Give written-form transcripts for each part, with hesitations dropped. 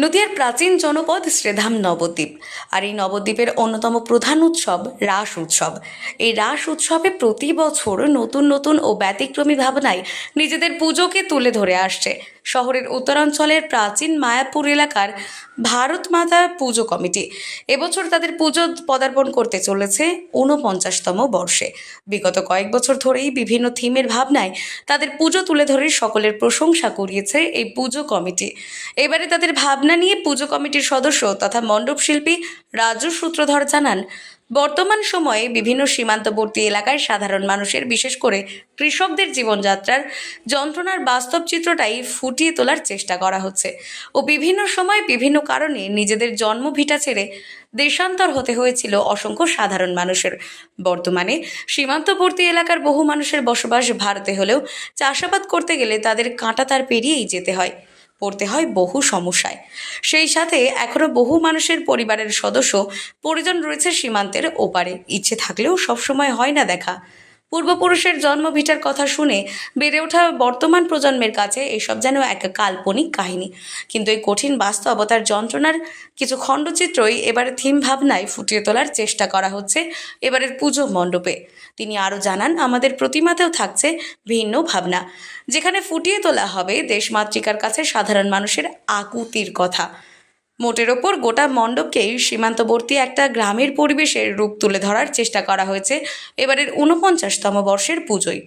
নদিয়ার প্রাচীন জনপদ শ্রীধাম নবদ্বীপ। আর এই নবদ্বীপের অন্যতম প্রধান উৎসব রাস উৎসব। এই রাস উৎসবে প্রতি বছর নতুন নতুন ও ব্যতিক্রমী ভাবনায় নিজেদের পুজোকে তুলে ধরে আসছে শহরের উত্তরাঞ্চলের প্রাচীন মায়াপুর এলাকার ভারত মাতা পুজো কমিটি। এবছর তাদের পুজো পদার্পণ করতে চলেছে ৪৯তম বর্ষে। বিগত কয়েক বছর ধরেই বিভিন্ন থিমের ভাবনায় তাদের পুজো তুলে ধরে সকলের প্রশংসা কুড়িয়েছে এই পুজো কমিটি। এবারে তাদের ভাবনা নিয়ে পুজো কমিটির সদস্য তথা মণ্ডপ শিল্পী রাজু সূত্রধর জানান, বর্তমান সময়ে বিভিন্ন সীমান্তবর্তী এলাকায় সাধারণ মানুষের, বিশেষ করে কৃষকদের জীবনযাত্রার যন্ত্রণার বাস্তব চিত্রটাই ফুটিয়ে তোলার চেষ্টা করা হচ্ছে ও বিভিন্ন সময় বিভিন্ন কারণে নিজেদের জন্মভিটা ছেড়ে দেশান্তর হতে হয়েছিল অসংখ্য সাধারণ মানুষের। বর্তমানে সীমান্তবর্তী এলাকার বহু মানুষের বসবাস ভারতে হলেও চাষাবাদ করতে গেলে তাদের কাঁটাতার পেরিয়েই যেতে হয়, পড়তে হয় বহু সমস্যায়। সেই সাথে এখনও বহু মানুষের পরিবারের সদস্য পরিজন রয়েছে সীমান্তের ওপারে। ইচ্ছে থাকলেও সবসময় হয় না দেখা। পূর্বপুরুষের জন্মভিটার কথা শুনে বেড়ে ওঠা বর্তমান প্রজন্মের কাছে এসব যেন এক কাল্পনিক কাহিনী। কিন্তু এই কঠিন বাস্তবতার যন্ত্রণার কিছু খণ্ডচিত্রই এবারে থিম ভাবনায় ফুটিয়ে তোলার চেষ্টা করা হচ্ছে এবারের পুজো মণ্ডপে। তিনি আরও জানান, আমাদের প্রতিমাতেও থাকছে ভিন্ন ভাবনা, যেখানে ফুটিয়ে তোলা হবে দেশমাতৃকার কাছে সাধারণ মানুষের আকুতির কথা। মোটের ওপর গোটা মণ্ডপকেই সীমান্তবর্তী একটা গ্রামের পরিবেশের রূপ তুলে ধরার চেষ্টা করা হয়েছে এবারের ৪৯তম বর্ষের পুজোয়।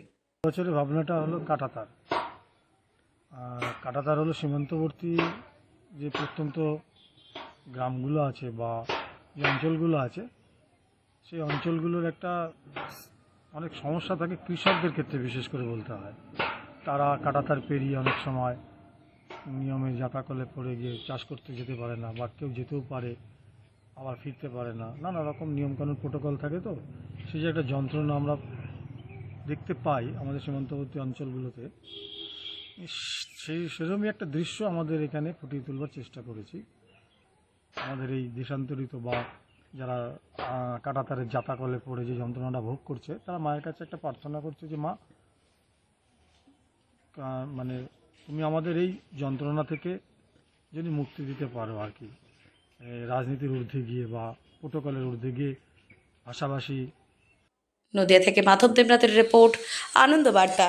বছরের ভাবনাটা হলো কাঁটাতার। আর কাঁটাতার হলো সীমান্তবর্তী যে প্রত্যন্ত গ্রামগুলো আছে বা যে অঞ্চলগুলো আছে, সেই অঞ্চলগুলোর একটা অনেক সমস্যা থাকে কৃষকদের ক্ষেত্রে, বিশেষ করে বলতে হয়। তারা কাঁটাতার পেরিয়ে অনেক সময় নিয়মে জাঁতাকলে পড়ে গিয়ে চাষ করতে যেতে পারে না, বা কেউ যেতেও পারে আবার ফিরতে পারে না, নানা রকম নিয়মকানুন প্রোটোকল থাকে। তো সেই যে একটা যন্ত্রণা আমরা দেখতে পাই আমাদের সীমান্তবর্তী অঞ্চলগুলোতে, সেরকমই একটা দৃশ্য আমাদের এখানে ফুটিয়ে তুলবার চেষ্টা করেছি। আমাদের এই দেশান্তরিত বা যারা কাঁটাতারের জাঁতাকলে পড়ে যে যন্ত্রণাটা ভোগ করছে, তারা মায়ের কাছে একটা প্রার্থনা করছে যে মা, মানে তুমি আমাদের এই যন্ত্রণা থেকে যদি মুক্তি দিতে পারো আর কি, রাজনীতির ঊর্ধ্বে গিয়ে বা প্রোটোকলের ঊর্ধ্বে গিয়ে ভাষাভাষী। নদিয়া থেকে মাধব দেবনাথের রিপোর্ট, আনন্দ বার্তা।